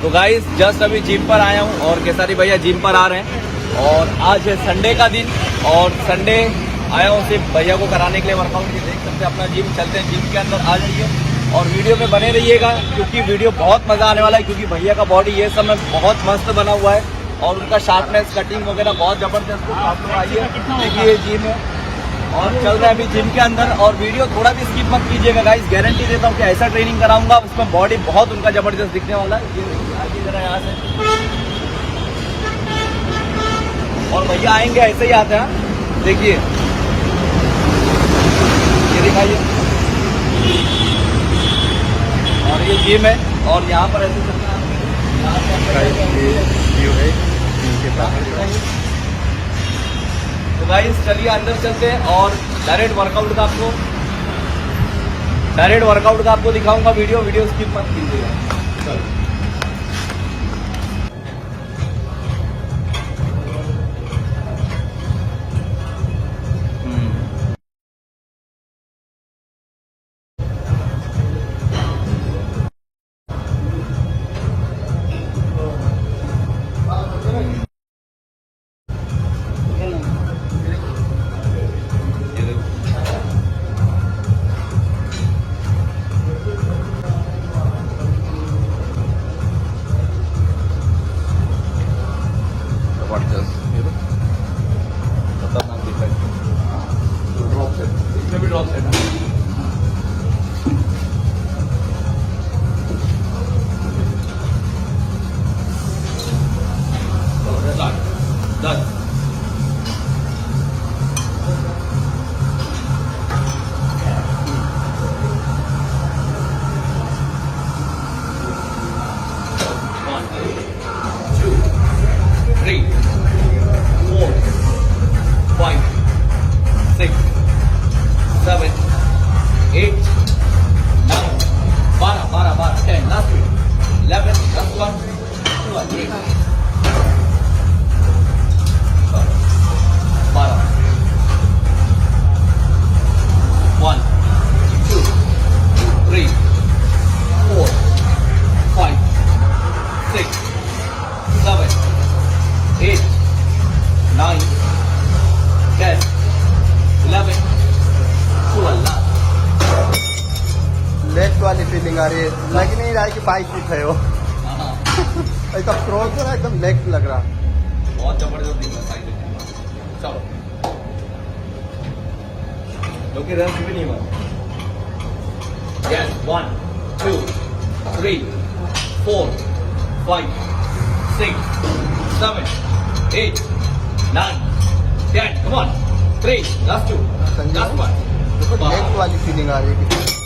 तो guys just अभी gym पर आया हूँ और केसारी भैया जिम पर आ रहे हैं और आज है संडे का दिन और संडे आया हूँ सिर्फ भैया को कराने के लिए वर्कआउट। ये देख सकते हैं अपना जिम, चलते हैं जिम के अंदर, आ जाइए और वीडियो में बने रहिएगा क्योंकि वीडियो बहुत मजा आने वाला है क्योंकि भैया का बॉडी ये सब में बहुत मस्त बना हुआ है और उनका शार्पनेस, कटिंग वगैरह बहुत जबरदस्त है। आप लोग आइए देखिए जिम है और चल रहा है अभी जिम के अंदर और वीडियो थोड़ा भी स्किप मत कीजिएगा गाइस, गारंटी देता हूँ कि ऐसा ट्रेनिंग कराऊंगा उसमें बॉडी बहुत उनका जबरदस्त दिखने वाला है। ये आगे जरा यहाँ से और भैया आएंगे ऐसे ही आते हैं, देखिए ये दिखाइए और ये जिम है और यहाँ पर ऐसे चलना है। तो गाइस चलिए अंदर चलते हैं और डायरेक्ट वर्कआउट का आपको दिखाऊंगा। वीडियो स्किप मत कीजिएगा। वाली फीलिंग आ रही है, लग नहीं रहा है कि बाइक भी थे हो। ऐसा क्रॉस हो रहा है, एकदम लेग लग रहा, बहुत जबरदस्त दिख रहा है। चलो लोग रन भी नहीं हुआ। Yes 1 2 3 4 5 6 7 8 9 10 come on 3 last 2 last 1। Leg वाली फीलिंग आ रही है।